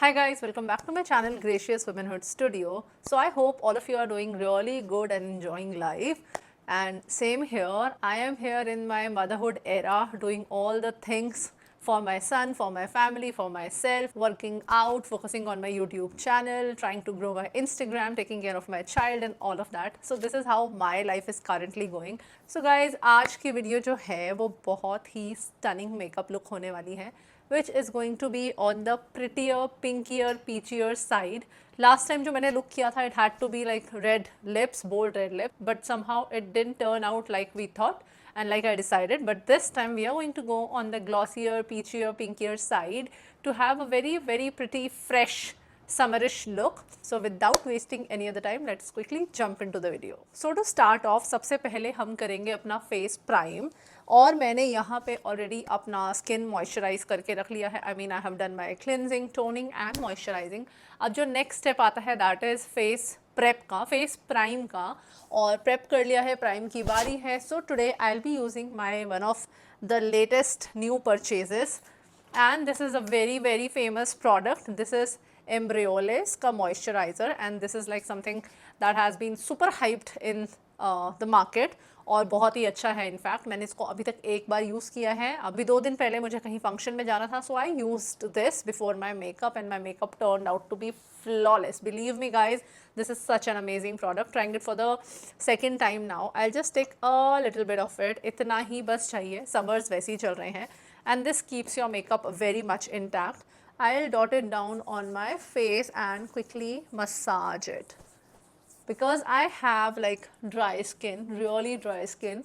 Hi guys, welcome back to my channel Gracious Womanhood Studio. So I hope all of you are doing really good and enjoying life. And same here, I am here in my motherhood era doing all the things for my son, for my family, for myself, working out, focusing on my YouTube channel, trying to grow my Instagram, taking care of my child and all of that. So this is how my life is currently going. So guys, आज की video जो है वो बहुत ही stunning makeup look होने वाली है, which is going to be on the prettier, pinkier, peachier side. Last time जो मैंने look किया था, it had to be like red lips, bold red lips, but somehow it didn't turn out like we thought and like I decided. But this time we are going to go on the glossier, peachier, pinkier side to have a very, very pretty, fresh, summerish look. So without wasting any other time, let's quickly jump into the video. So to start off, सबसे पहले हम करेंगे अपना face prime. और मैंने यहाँ पे already अपना स्किन मॉइस्चराइज करके रख लिया है. I mean I have done my cleansing, toning and moisturising. अब जो नेक्स्ट स्टेप आता है दैट इज़ फेस प्रेप का, फेस प्राइम का. और प्रेप कर लिया है, प्राइम की बारी है. So today I will be using my one of the latest new purchases and this is a very very famous product. This is Embryolisse का moisturizer and this is like something that has been super hyped in the market और बहुत ही अच्छा है. In fact मैंने इसको अभी तक एक बार यूज़ किया है. अभी 2 दिन पहले मुझे कहीं फंक्शन में जाना था, so I used this before my makeup and my makeup turned out to be flawless. Believe me guys, this is such an amazing product. Trying it for the second time now. I'll just take a little bit of it. इतना ही बस चाहिए, summers वैसे ही चल रहे हैं and this keeps your makeup very much intact. I'll dot it down on my face and quickly massage it because I have like dry skin, really dry skin.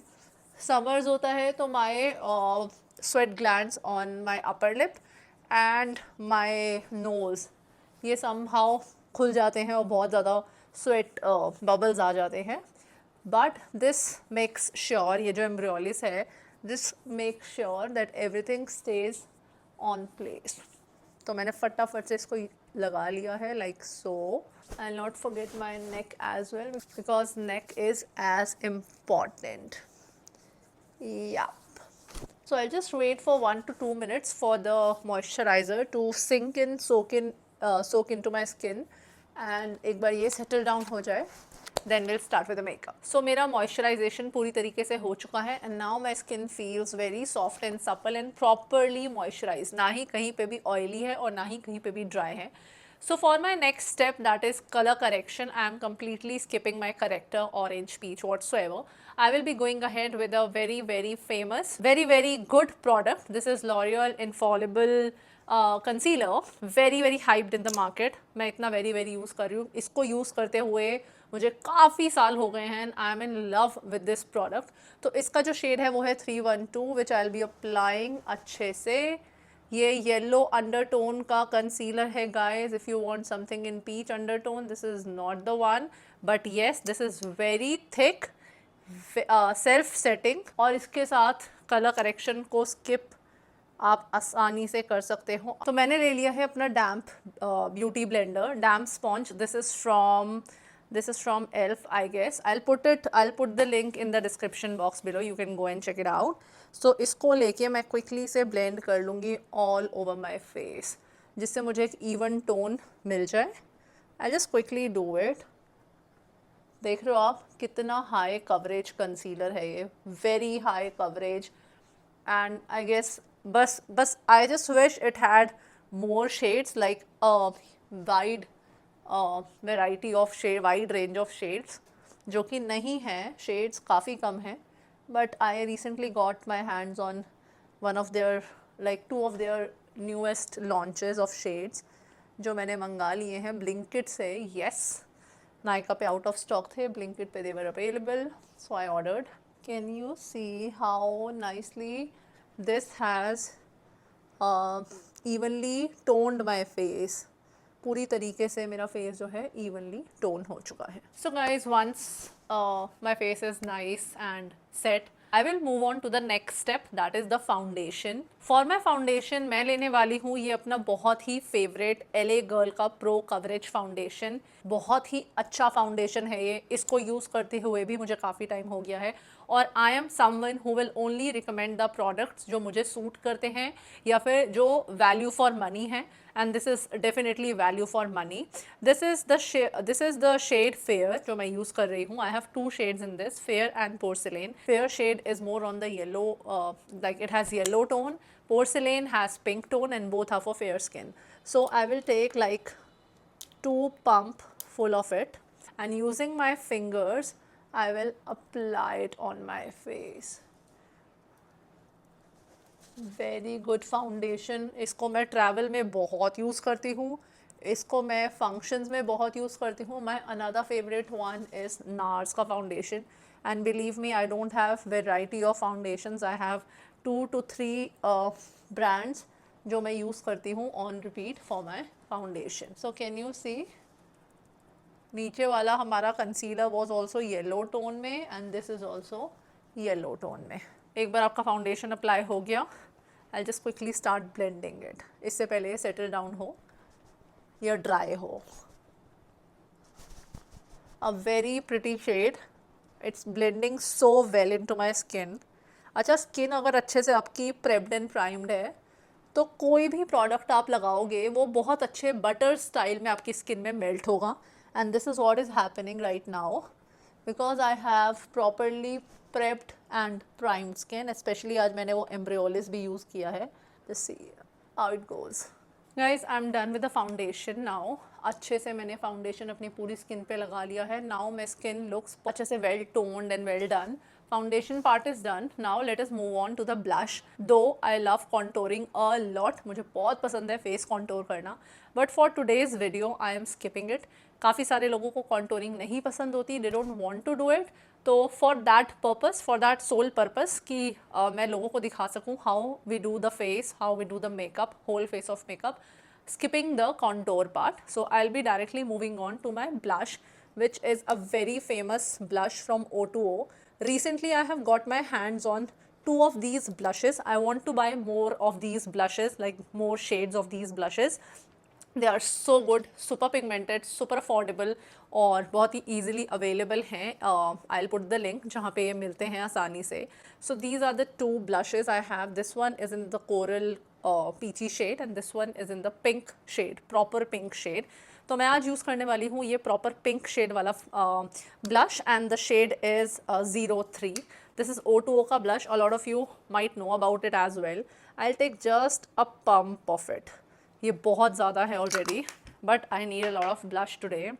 Summers होता है तो my sweat glands on my upper lip and my nose ये somehow खुल जाते हैं और बहुत ज़्यादा sweat bubbles आ जाते हैं. But this makes sure, ये जो Embryolisse है, this makes sure that everything stays on place. तो मैंने फटाफट से इसको लगा लिया है like so. I'll not forget my neck as well because neck is as important. Yeah. So I'll just wait for 1 to 2 minutes for the moisturizer to sink in, soak into my skin. And एक बार ये settle down हो जाए, then we'll start with the makeup. So मेरा moisturization पूरी तरीके से हो चुका है and now my skin feels very soft and supple and properly moisturized. ना ही कहीं पे भी oily है और ना ही कहीं पे भी dry है. So for my next step, that is color correction, I am completely skipping my corrector Orange Peach whatsoever. I will be going ahead with a very very famous, very very good product. This is L'Oreal Infallible concealer, very very hyped in the market. मैं इतना very very use कर रही हूँ. इसको use करते हुए मुझे काफ़ी साल हो गए हैं. I am in love with this product. तो इसका जो शेड है वो है 312 which I will be applying अच्छे से. ये येलो अंडरटोन का कंसीलर है guys. If you want something in peach undertone, this is not the one, but yes this is very thick, self setting. और इसके साथ कलर करेक्शन को skip आप आसानी से कर सकते हो. तो मैंने ले लिया है अपना डैम्प beauty blender, damp sponge. This is from ELF, I guess. I'll put the link in the description box below. You can go and check it out. So इसको लेके मैं quickly से blend कर लूँगी all over my face, जिससे मुझे एक even tone मिल जाए. I'll just quickly do it. देख रहे हो आप कितना high coverage concealer है ये, very high coverage. And I guess बस I just wish it had more shades, like a wide variety of shade, wide range of shades, जो कि नहीं है. shades काफ़ी कम हैं. But I recently got my hands on one of their, like 2 of their newest launches of shades जो मैंने मंगा लिए हैं Blinkit से. Yes, नायका पे out of stock थे, Blinkit पे they were available, so I ordered. Can you see how nicely this has evenly toned my face? पूरी तरीके से मेरा फेस जो है evenly टोन हो चुका है. So guys, once my face is nice and set, I will move on to the next step, that is the foundation. For my foundation मैं लेने वाली हूँ ये अपना बहुत ही फेवरेट LA गर्ल का प्रो कवरेज फाउंडेशन। बहुत ही अच्छा फाउंडेशन है ये, इसको यूज़ करते हुए भी मुझे काफ़ी टाइम हो गया है और I am someone who will only recommend the products जो मुझे सूट करते हैं या फिर जो वैल्यू फॉर मनी है, and this is definitely value for money. This is the shade fair जो मैं यूज़ कर रही हूँ। I have 2 shades in this, fair and porcelain. Fair shade is more on the yellow, like it has yellow tone. Porcelain has pink tone and both are for fair skin. So I will take like 2 pump full of it and using my fingers I will apply it on my face. Very good foundation. इसको मैं travel में बहुत use करती हूँ, इसको मैं functions में बहुत यूज़ करती हूँ। My another favourite one is NARS का foundation, and believe me I don't have variety of foundations, I have 2 to 3 brands जो मैं यूज़ करती हूँ on repeat for my foundation. So can you see, नीचे वाला हमारा concealer was also yellow tone में and this is also yellow tone में। एक बार आपका फाउंडेशन अप्लाई हो गया, I just quickly start blending it, इससे पहले सेटल डाउन हो या ड्राई हो। A very pretty shade, it's blending so well into my skin. अच्छा, स्किन अगर अच्छे से आपकी प्रेप्ड एंड प्राइम्ड है तो कोई भी प्रोडक्ट आप लगाओगे वो बहुत अच्छे बटर स्टाइल में आपकी स्किन में मेल्ट होगा, and this is what is happening right now because I have properly prepped and primed skin. Specially आज मैंने वो एम्ब्रियोलिस भी यूज़ किया है। Just see how it goes. Guys I am done with the foundation now. अच्छे से मैंने foundation अपनी पूरी स्किन पे लगा लिया है। नाउ माई स्किन लुक्स अच्छे से well toned and well done. Foundation part is done. Now let us move on to the blush. Though I love contouring a lot, मुझे बहुत पसंद है फेस कॉन्टोर करना, but for today's video I am skipping it. काफ़ी सारे लोगों को contouring नहीं पसंद होती, they don't want to do it. तो for that purpose, for that sole purpose कि मैं लोगों को दिखा सकूँ how we do the face, how we do the makeup, whole face of makeup, skipping the contour part. So I'll be directly moving on to my blush, which is a very famous blush from O2O. Recently I have got my hands on 2 of these blushes. I want to buy more of these blushes, like more shades of these blushes. They are so good, super pigmented, super affordable और बहुत ही easily available हैं। I'll put the link जहाँ पे ये मिलते हैं आसानी से। So these are the 2 blushes I have. This one is in the coral peachy shade and this one is in the pink shade, proper pink shade. तो मैं आज यूज़ करने वाली हूँ ये प्रॉपर पिंक शेड वाला blush, and the shade is 03. This is O2O का blush. A lot of you might know about it as well. I take just a pump of it. ये बहुत ज़्यादा है already, but I need a lot of blush today.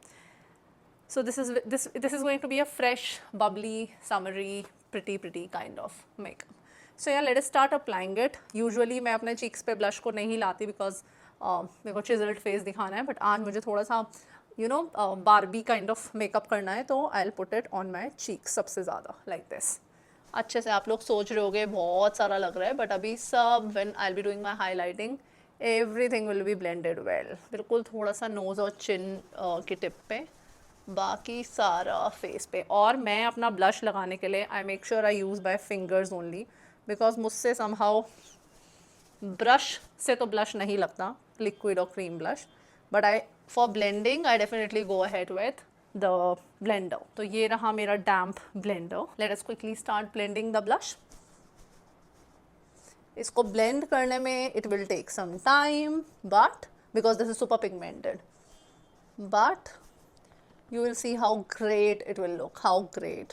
So this is going to be a fresh, bubbly, summery, pretty kind of makeup. So yeah, let us start applying it. Usually मैं अपने cheeks पे blush को नहीं लाती because मेरे को chiseled face दिखाना है, but आज मुझे थोड़ा सा Barbie kind of makeup करना है, तो I'll put it on my cheeks सबसे ज़्यादा like this. अच्छे से आप लोग सोच रहे होगे बहुत सारा लग रहा है, but अभी सब when I'll be doing my highlighting, everything will be blended well. बिल्कुल थोड़ा सा nose और chin की टिप पे, बाकी सारा फेस पे। और मैं अपना ब्लश लगाने के लिए I make sure I use by fingers only, because मुझसे समहाउ ब्रश से तो ब्लश नहीं लगता, लिक्विड और cream blush, but I for blending I definitely go ahead with the blender. तो ये रहा मेरा damp blender. Let us quickly start blending the blush. इसको ब्लेंड करने में it will take some time, but because this is super pigmented, but you will see how great it will look, how great.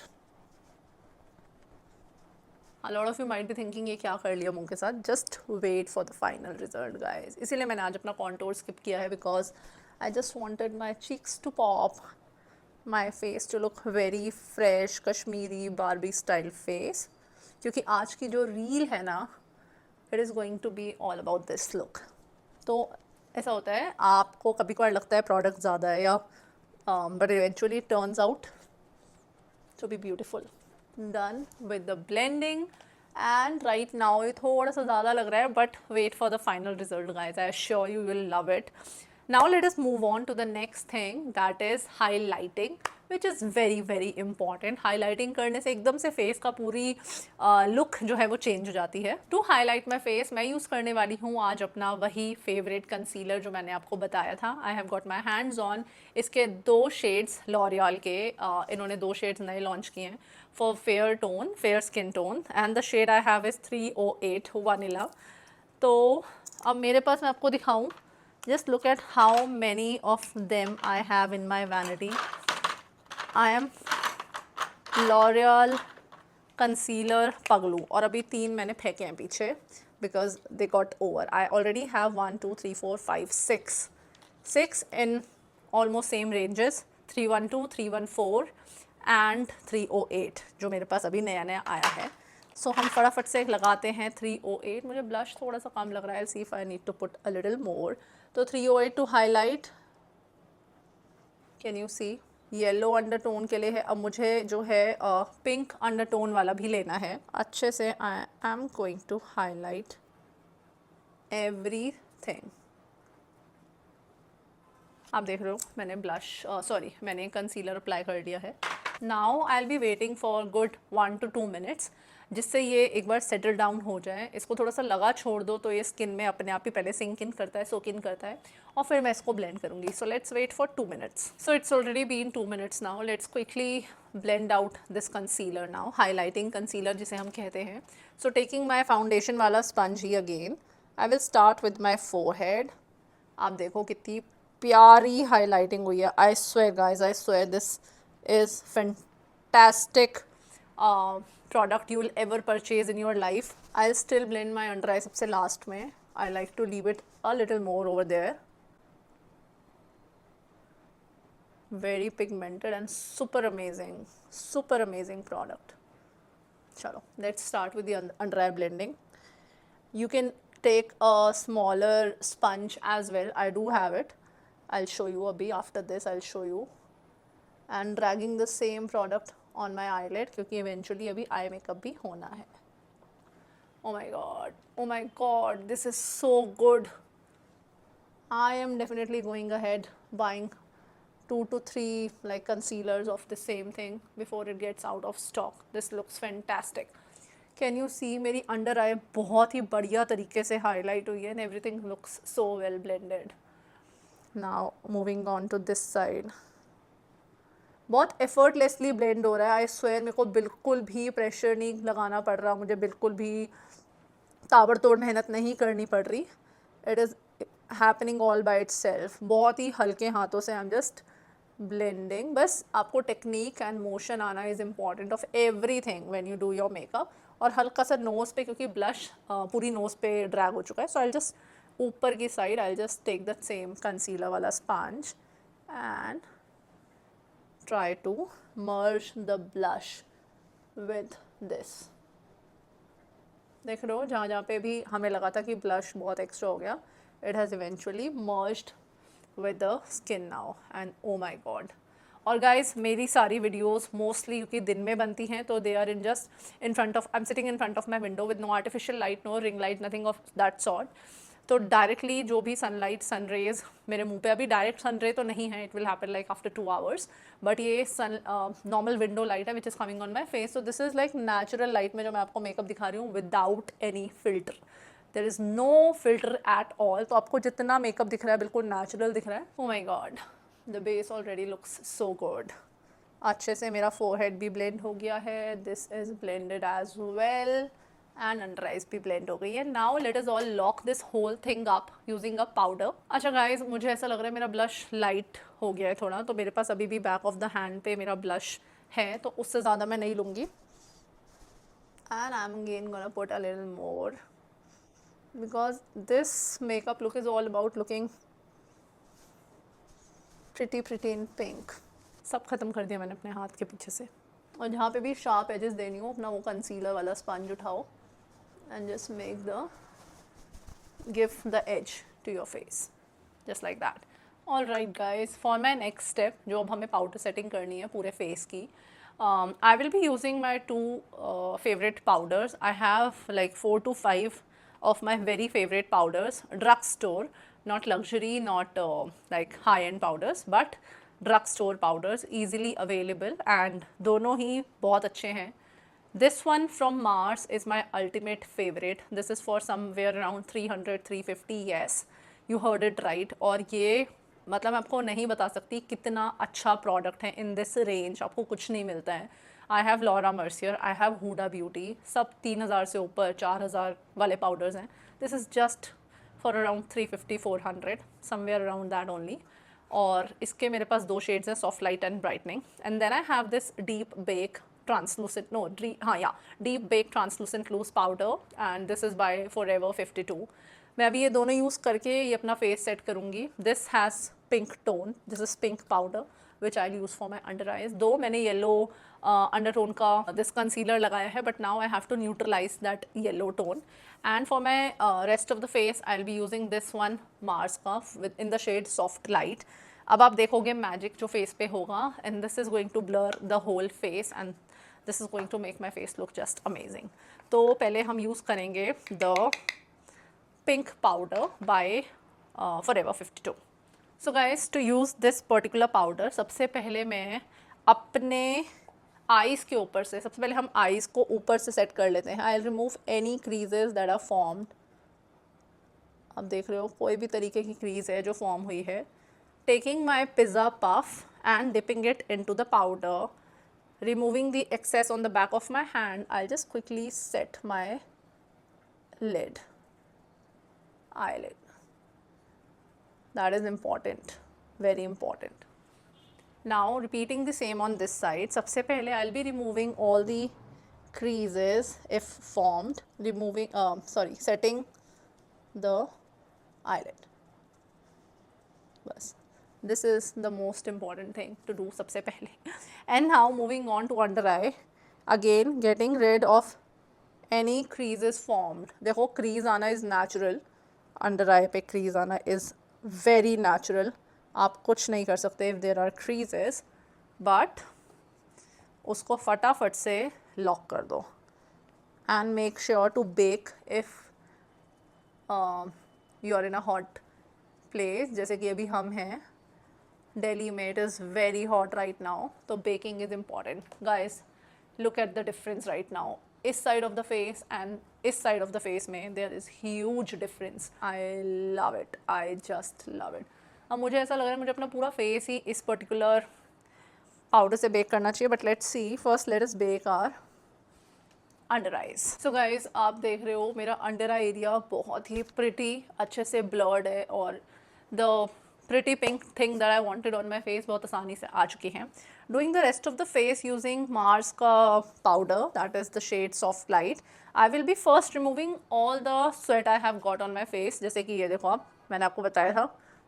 A lot of you might be thinking ये क्या कर लिया मुंह के साथ. Just wait for the final result guys. इसीलिए मैंने आज अपना contour skip किया है because I just wanted my cheeks to pop, my face to look very fresh, Kashmiri Barbie style face. क्योंकि आज की जो reel है ना, it is going to be all about this look. तो ऐसा होता है, आपको कभी कभार लगता है product ज़्यादा है या but eventually it turns out to be beautiful. Done with the blending, and right now ये थोड़ा सा ज़्यादा लग रहा है, but wait for the final result guys. I assure you will love it. Now let us move on to the next thing, that is highlighting. Which is very very important. Highlighting करने से एकदम से face का पूरी look जो है वो change हो जाती है। टू हाईलाइट माई फेस मैं यूज़ करने वाली हूँ आज अपना वही फेवरेट कंसीलर जो मैंने आपको बताया था। I have got my hands on इसके 2 शेड्स लॉरियल के, इन्होंने 2 शेड्स नए लॉन्च किए हैं for fair tone, fair skin tone, and the shade I have is 308 vanilla. तो अब मेरे पास मैं आपको दिखाऊं, just look at how many of them I have in my vanity. I am L'Oreal concealer पगलू, और अभी 3 मैंने फेंके हैं पीछे because they got over. I already have 1 2 3 4 5 6 in almost same ranges, 312 314 and 308 जो मेरे पास अभी नया नया आया है। सो हम फटाफट से लगाते हैं 308। मुझे ब्लश थोड़ा सा कम लग रहा है, see if I need to put a little more. तो 308 to highlight, can you see yellow undertone के लिए है। अब मुझे जो है पिंक अंडरटोन वाला भी लेना है अच्छे से। I am going to highlight everything. आप देख रहे हो मैंने ब्लश सॉरी मैंने कंसीलर अप्लाई कर दिया है। Now I will be waiting for good 1 to 2 minutes, जिससे ये एक बार सेटल डाउन हो जाए। इसको थोड़ा सा लगा छोड़ दो तो ये स्किन में अपने आप ही पहले सिंक इन करता है, सोक इन करता है, और फिर मैं इसको ब्लेंड करूँगी। So let's wait for 2 minutes। So it's already been 2 minutes now. Let's quickly blend out this concealer now, highlighting concealer जिसे हम कहते हैं। सो टेकिंग माई फाउंडेशन वाला स्पंज ही again, I will start with my forehead. आप देखो कितनी प्यारी हाईलाइटिंग हुई है। I swear guys, I swear this is fantastic product you will ever purchase in your life. I still blend my under eye सबसे last में। I like to leave it a little more over there. Very pigmented and super amazing product. चलो let's start with the under eye blending. You can take a smaller sponge as well. I do have it. I'll show you abhi after this. I'll show you. And dragging the same product on my eyelid क्योंकि eventually अभी eye makeup भी होना है। Oh my god, this is so good. I am definitely going ahead buying 2 to 3 like concealers of the same thing before it gets out of stock. This looks fantastic. Can you see मेरी under आई बहुत ही बढ़िया तरीके से highlight हुई है and everything looks so well blended. Now moving on to this side, बहुत effortlessly blend हो रहा है। आई स्वेयर मेरे को बिल्कुल भी प्रेशर नहीं लगाना पड़ रहा, मुझे बिल्कुल भी ताबड़तोड़ मेहनत नहीं करनी पड़ रही। It is happening all by itself. बहुत ही हल्के हाथों से आई एम जस्ट ब्लेंडिंग। बस आपको टेक्निक एंड मोशन आना is important of everything when you do your makeup. और हल्का सा नोज़ पे, क्योंकि ब्लश पूरी नोज़ पे ड्रैग हो चुका है, सो आई जस्ट ऊपर की side I just take the same concealer वाला sponge and try to merge the blush with this. देख रहे हो जहाँ जहाँ पे भी हमें लगा था कि ब्लश बहुत एक्स्ट्रा हो गया, it has eventually merged with the skin now and oh my god। और guys मेरी सारी वीडियोस मोस्टली क्योंकि दिन में बनती हैं तो they are in just in front of, I am sitting in front of my window with no artificial light, no ring light, nothing of that sort. तो डायरेक्टली जो भी सनलाइट, सन रेज मेरे मुंह पे, अभी डायरेक्ट सन रे तो नहीं है, it will happen like after 2 hours, but ये सन नॉर्मल विंडो लाइट है which is coming on my face. So this is like natural light में जो मैं आपको मेकअप दिखा रही हूँ without any filter. There is no filter at all. तो आपको जितना मेकअप दिख रहा है बिल्कुल नेचुरल दिख रहा है। Oh my god, the base already looks so good. अच्छे से मेरा फोरहेड भी ब्लेंड हो गया है, this is blended as well and under eyes भी ब्लेंड हो गई है। Now let us all lock this whole thing up using a powder. अच्छा गाइज, मुझे ऐसा लग रहा है मेरा ब्लश लाइट हो गया है थोड़ा, तो मेरे पास अभी भी बैक ऑफ द हैंड पे मेरा ब्लश है, तो उससे ज़्यादा मैं नहीं लूँगी। And I am again gonna put a little more because this makeup look is all about looking pretty in pink। सब ख़त्म कर दिया मैंने अपने हाथ के पीछे से। और जहाँ पे भी शार्प एजेस देनी हो अपना वो कंसीलर वाला स्पंज उठाओ and just make the give the edge to your face just like that. All right guys, for my next step जो अब हमें पाउडर सेटिंग करनी है पूरे फेस की, I will be using my 2 favorite powders। I have like 4 to 5 of my very favorite powders, drugstore, not luxury, not like high-end powders, but drug store powders, easily available and दोनों ही बहुत अच्छे हैं. This one from Mars is my ultimate favorite. This is for somewhere around 300, 350. Yes, you heard it right. और ये मतलब मैं आपको नहीं बता सकती कितना अच्छा प्रोडक्ट है. इन दिस रेंज आपको कुछ नहीं मिलता है. I have Laura Mercier, I have Huda Beauty, सब 3000 से ऊपर 4000 वाले पाउडर्स हैं. This is just for around 350, 400, somewhere around that only. और इसके मेरे पास 2 शेड्स हैं, soft light and brightening. And then I have this deep bake translucent, no, deep bake translucent loose powder and this is by Forever 52. मैं अभी ये दोनों use करके ये अपना फेस सेट करूँगी. This has pink tone, this is pink powder which I use for my under eyes. Though मैंने yellow under tone का दिस कंसीलर लगाया है, but now I have to neutralize that yellow tone. And for my rest of the face I will be using this one Mars का within the shade soft light. अब आप देखोगे magic जो face पे होगा, and this is going to blur the whole face and this is going to make my face look just amazing. तो पहले हम यूज़ करेंगे the pink powder by Forever 52. So guys, to use this particular powder, सबसे पहले मैं अपने eyes के ऊपर से, सबसे पहले हम आइज़ को ऊपर से सेट कर लेते हैं. I remove any creases that are formed. आप देख रहे हो कोई भी तरीके की क्रीज है जो फॉर्म हुई है. Taking my pizza puff and dipping it in to the powder, removing the excess on the back of my hand, I'll just quickly set my eyelid. That is important, very important. Now repeating the same on this side. सबसे पहले I'll be removing all the creases if formed, setting the eyelid. बस. This is the most important thing to do सबसे पहले. And now moving on to under eye, again getting rid of any creases formed. देखो crease आना is natural, under eye पे crease आना is very natural. आप कुछ नहीं कर सकते if there are creases, but उसको फटाफट से लॉक कर दो. And make sure to bake if you are in a hot place, जैसे कि अभी हम हैं Delhi में. It is very hot right now, so baking is important. Guys, look at the difference right now. इस side of the face and इस side of the face में there is huge difference. I love it. I just love it. अब मुझे ऐसा लग रहा है मुझे अपना पूरा face ही इस particular powder से bake करना चाहिए. But let's see. First, let us bake our under eyes. So guys, आप देख रहे हो मेरा under eye area बहुत ही pretty अच्छे से blurred है, और the pretty pink thing that I wanted on my face बहुत आसानी से आ चुकी हैं. Doing the rest of the face using Mars का powder, that is the shade soft light. I will be first removing all the sweat I have got on my face. जैसे कि ये देखो आप, मैंने आपको बताया था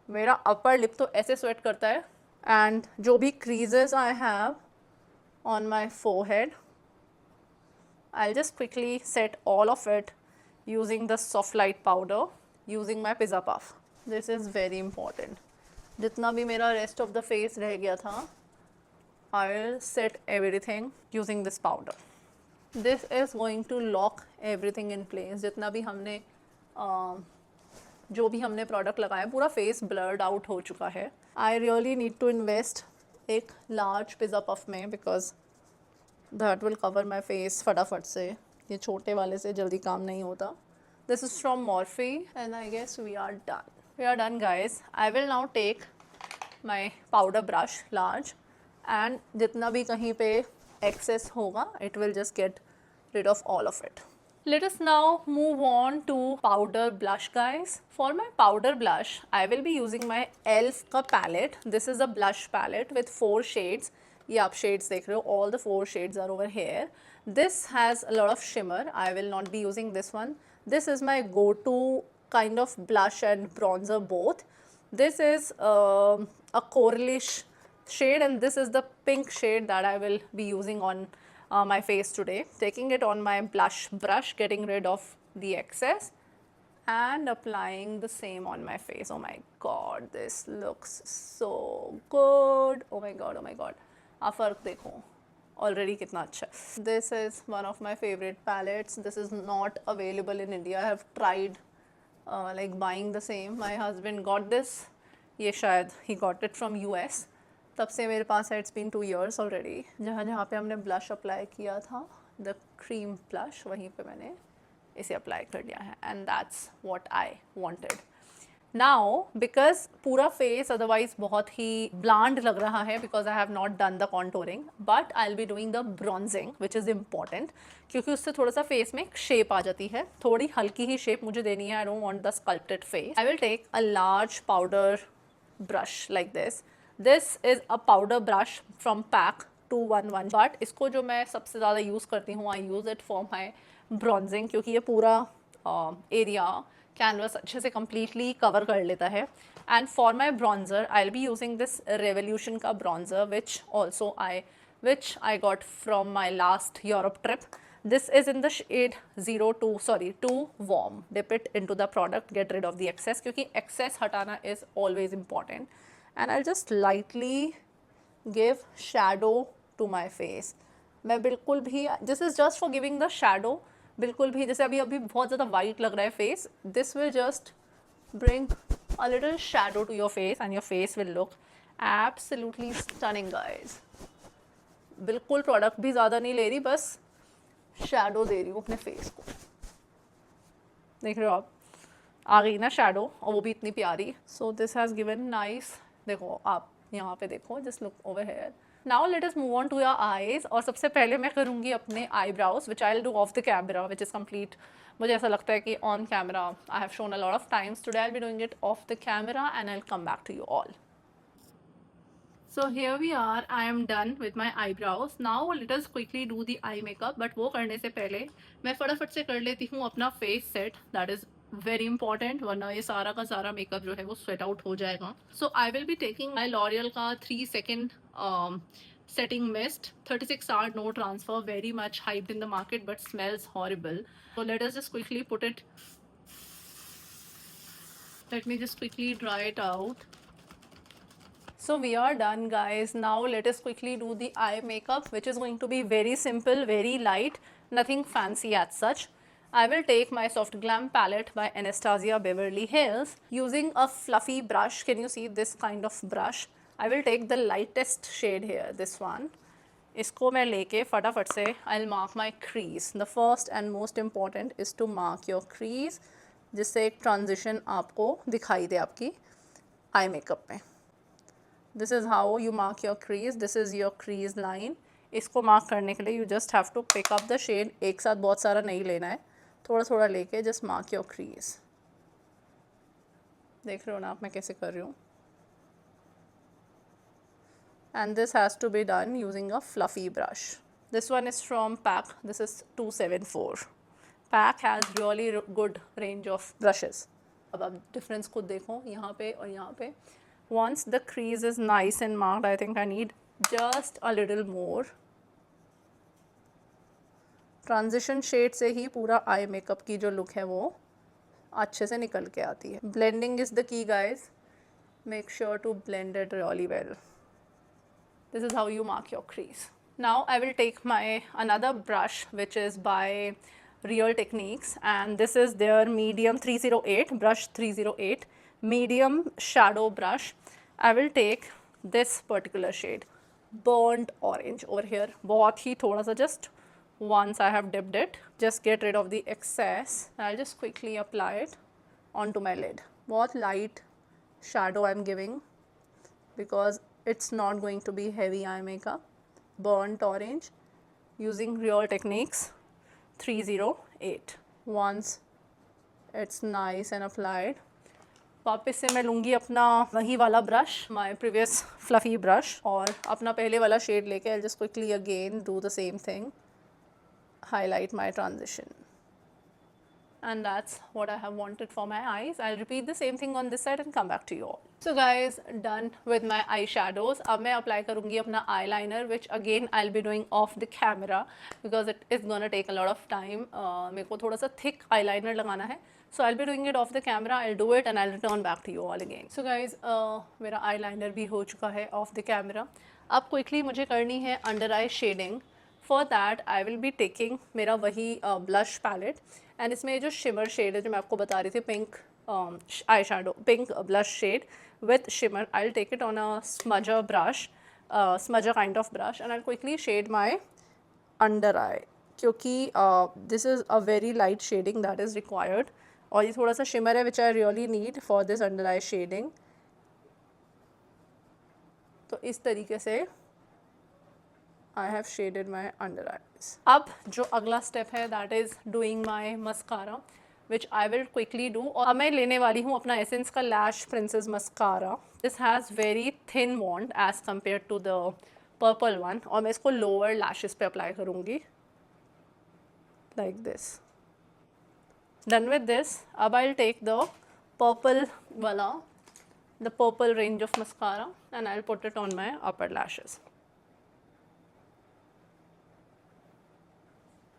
मेरा upper lip तो ऐसे sweat करता है, and जो भी creases I have on my forehead, I'll just quickly set all of it using the soft light powder using my pizza puff. This is very important. जितना भी मेरा रेस्ट ऑफ द फेस रह गया था, I will set everything using this powder. This is going to lock everything in place. जितना भी हमने जो भी हमने प्रोडक्ट लगाया, पूरा फेस ब्लर्ड आउट हो चुका है. I really need to invest एक लार्ज पिज़्ज़ा पफ में, because that will cover my face फटाफट से. ये छोटे वाले से जल्दी काम नहीं होता. This is from Morphe and I guess we are done. We are done, guys. I will now take my powder brush large, and जितना भी कहीं पे excess होगा, it will just get rid of all of it. Let us now move on to powder blush, guys. For my powder blush, I will be using my ELF का palette. This is a blush palette with 4 shades. ये आप shades देख रहे हो. All the 4 shades are over here. This has a lot of shimmer. I will not be using this one. This is my go-to kind of blush and bronzer both. This is a coralish shade, and this is the pink shade that I will be using on my face today. Taking it on my blush brush, getting rid of the excess and applying the same on my face. Oh my god, this looks so good. Oh my god, oh my god. आप फ़र्क देखो already कितना अच्छा है. This is one of my favorite palettes. This is not available in India. I have tried like buying the same. My husband got this. ये शायद he got it from US. तब से मेरे पास है, इट्स बीन 2 years ऑलरेडी। जहाँ जहाँ पे हमने ब्लश अप्लाई किया था, द क्रीम ब्लश, वहीं पे मैंने इसे अप्लाई कर लिया है, and that's what I wanted. Now because पूरा फेस अदरवाइज बहुत ही ब्लांड लग रहा है, because I have not done the contouring, but I will be doing the bronzing which is important, क्योंकि उससे थोड़ा सा फेस में शेप आ जाती है, थोड़ी हल्की ही शेप मुझे देनी है। I don't want the sculpted face. I will take a large powder brush like this. This is a powder brush from PAC 211, but इसको जो मैं सबसे ज़्यादा यूज़ करती हूँ, I use it for my bronzing, क्योंकि ये पूरा एरिया कैनवस अच्छे से कम्प्लीटली कवर कर लेता है। And for my bronzer I will be using this revolution का bronzer which I got from my last Europe trip. This is in the shade 2 warm. Dip it into the product, get rid of the excess, क्योंकि excess हटाना is always important. And I'll just lightly give shadow to my face. मैं बिल्कुल भी, this is just for giving the shadow, बिल्कुल भी जैसे अभी बहुत ज़्यादा वाइट लग रहा है face, this will just bring a little shadow to your face and your face will look absolutely stunning guys. बिल्कुल प्रोडक्ट भी ज़्यादा नहीं ले रही, बस शैडो दे रही हूँ अपने फेस को। देख रहे हो आप, आ गई ना शैडो, और वो भी इतनी प्यारी। So this has given nice, देखो आप यहाँ पे देखो, just look over here. Now let us move on to your eyes, और सबसे पहले मैं करूँगी अपने eyebrows, which I will do off the camera, which is complete. मुझे ऐसा लगता है कि on camera I have shown a lot of times, today I will be doing it off the camera and I will come back to you all. So here we are, I am done with my eyebrows. Now let us quickly do the eye makeup, but वो करने से पहले मैं फटाफट से कर लेती हूँ अपना face set, that is very important, वरना ये सारा का सारा मेकअप जो है वो sweat out हो जाएगा। So I will be taking my L'Oreal का 3 second setting mist, 36 hour no transfer, very much hyped in the market but smells horrible. So let us just quickly put it, let me just quickly dry it out. So we are done guys. Now let us quickly do the eye makeup, which is going to be very simple, very light, nothing fancy as such. I will take my Soft Glam palette by Anastasia Beverly Hills using a fluffy brush. Can you see this kind of brush? I will take the lightest shade here, this one. इसको मैं लेके फटाफट से I'll mark my crease. The first and most important is to mark your crease, जिससे एक transition आपको दिखाई दे आपकी eye makeup में। This is how you mark your crease. This is your crease line. इसको मार्क करने के लिए you just have to pick up the shade. एक साथ बहुत सारा नहीं लेना है, थोड़ा थोड़ा लेके just mark your crease. देख रहे हो ना आप मैं कैसे कर रही हूँ? And this has to be done using a fluffy brush. This one is from PAC. This is 274. PAC has really good range of brushes. अब आप difference खुद देखो यहाँ पे और यहाँ पे. Once the crease is nice and marked, I think I need just a little more. Transition shade से ही पूरा eye makeup की जो look है वो अच्छे से निकल के आती है. Blending is the key guys. Make sure to blend it really well. This is how you mark your crease. Now I will take my another brush which is by Real Techniques, and this is their medium 308 brush 308 medium shadow brush. I will take this particular shade, burnt orange over here. बहुत ही थोड़ा सा, just once I have dipped it, just get rid of the excess. I'll just quickly apply it onto my lid. बहुत light shadow I'm giving because it's not going to be heavy eye makeup. Burnt orange using Real Techniques 308. Once it's nice and applied, वापस से मैं लूँगी अपना वही वाला brush, my previous fluffy brush, और अपना पहले वाला शेड लेके I'll just quickly again do the same thing, highlight my transition. And that's what I have wanted for my eyes. I'll repeat the same thing on this side and come back to you all. So guys, done with my eyeshadows. अब मैं apply करूँगी अपना eyeliner, which again I'll be doing off the camera because it is gonna take a lot of time. मेरे को थोड़ा सा thick eyeliner लगाना है. So I'll be doing it off the camera. I'll do it and I'll return back to you all again. So guys, मेरा eyeliner भी हो चुका है off the camera. अब quickly मुझे करनी है under eye shading. For that I will be taking मेरा वही blush palette, and इसमें जो shimmer shade है जो मैं आपको बता रही थी, pink eyeshadow, pink blush shade with shimmer, I'll take it on a smudger brush smudger kind of brush, and I'll quickly shade my under eye, क्योंकि this is a very light shading that is required, और ये थोड़ा सा shimmer है which I really need for this under eye shading. तो इस तरीके से I have shaded my under eyes. अब जो अगला step है that is doing my mascara, which I will quickly do. और अब मैं लेने वाली हूँ अपना Essence का Lash Princess Mascara. This has very thin wand as compared to the purple one, और मैं इसको lower lashes पे apply करूँगी like this. Done with this, अब I'll take the purple वाला, the purple range of mascara, and I'll put it on my upper lashes.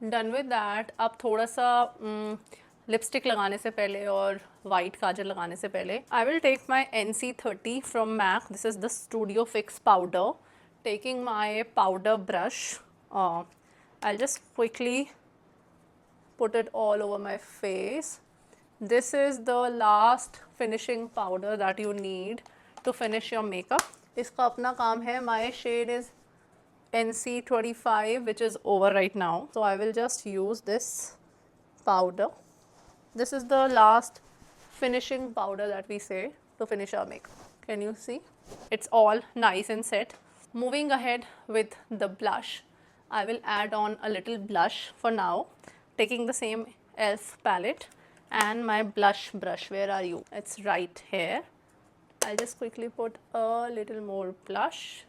Done with that, अब थोड़ा सा लिपस्टिक लगाने से पहले और वाइट काजल लगाने से पहले I will take my NC30 from MAC. This is the Studio Fix powder. Taking my powder brush, I'll just quickly put it all over my face. This is the last finishing powder that you need to finish your makeup. इसका अपना काम है. My shade is NC25, which is over right now. So I will just use this powder. This is the last finishing powder that we say to finish our makeup. Can you see? It's all nice and set. Moving ahead with the blush, I will add on a little blush for now. Taking the same e.l.f. palette and my blush brush. Where are you? It's right here. I'll just quickly put a little more blush.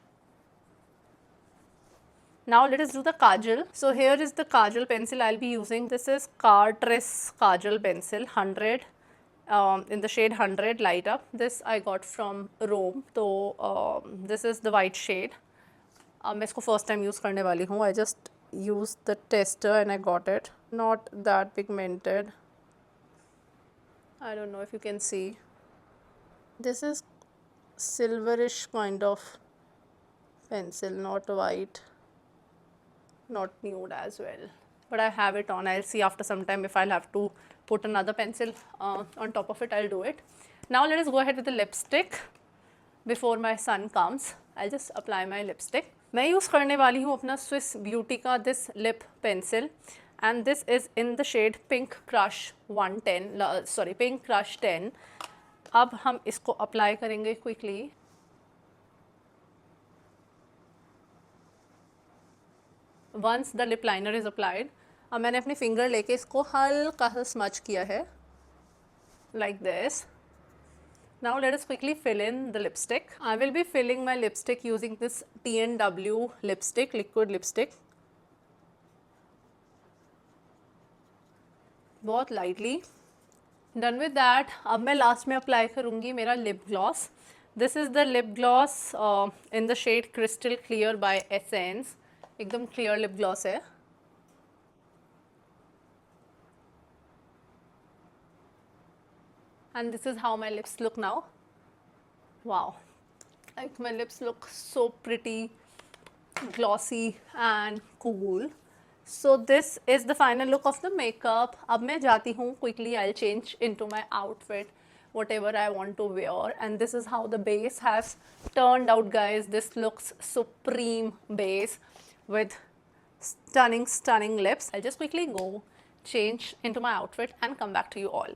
Now let us do the kajal. So here is the kajal pencil I'll be using. This is Catrice Kajal Pencil 100 in the shade 100 Light Up. This I got from Rome. So this is the white shade. मैं इसको first time use करने वाली हूँ. I just used the tester and I got it. Not that pigmented. I don't know if you can see. This is silverish kind of pencil, not white, not nude as well. But I have it on. I'll see after some time if I'll have to put another pencil on top of it. I'll do it. Now let us go ahead with the lipstick. Before my son comes, I'll just apply my lipstick. मैं use करने वाली हूँ अपना Swiss Beauty का this lip pencil, and this is in the shade Pink Crush 110. Sorry, Pink Crush 10. अब हम इसको apply करेंगे quickly. Once the lip liner is applied, अब मैंने अपनी फिंगर लेके इसको हल्का सा स्मच किया है like this. Now let us quickly fill in the lipstick. I will be filling my lipstick using this TNW lipstick, liquid lipstick. बहुत lightly. Done with that, अब मैं last में apply करूँगी मेरा lip gloss. This is the lip gloss in the shade Crystal Clear by Essence. एकदम clear lip gloss है. And this is how my lips look now. Wow, like my lips look so pretty, glossy and cool. So this is the final look of the makeup. अब मैं जाती हूँ quickly. I'll change into my outfit, whatever I want to wear. And this is how the base has turned out, guys. This looks supreme base with stunning lips. I'll just quickly go change into my outfit and come back to you all.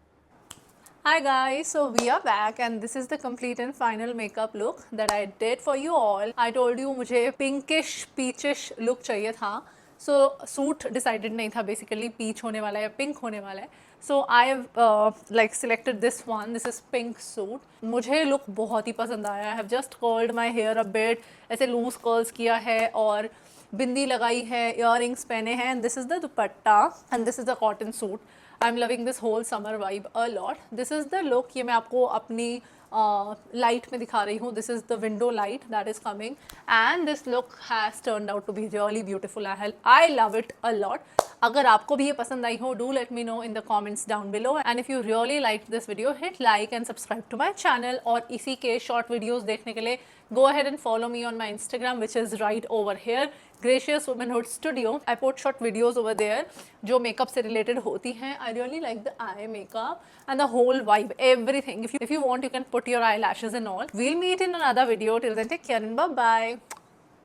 Hi guys, so we are back and this is the complete and final makeup look that I did for you all. I told you मुझे pinkish peachish look चाहिए था. So suit decided नहीं था, basically peach होने वाला है या pink होने वाला है. So I have like selected this one. This is pink suit. मुझे look बहुत ही पसंद आया. I have just curled my hair a bit, ऐसे loose curls किया है और बिंदी लगाई है, earrings पहने हैं. And this is the dupatta and this is the cotton suit. I'm loving this whole summer vibe a lot. This is the look. ये मैं आपको अपनी light में दिखा रही हूँ. This is the window light that is coming, and this look has turned out to be really beautiful. I love it a lot. अगर आपको भी ये पसंद आई हो, do let me know in the comments down below. And if you really liked this video, hit like and subscribe to my channel. और इसी के short videos देखने के लिए go ahead and follow me on my Instagram, which is right over here, Gracious Womanhood Studio. I put short videos over there जो makeup से related होती हैं. I really like the eye makeup and the whole vibe, everything. If you want, you can put your eyelashes and all. We'll meet in another video. Till then, take care and bye bye.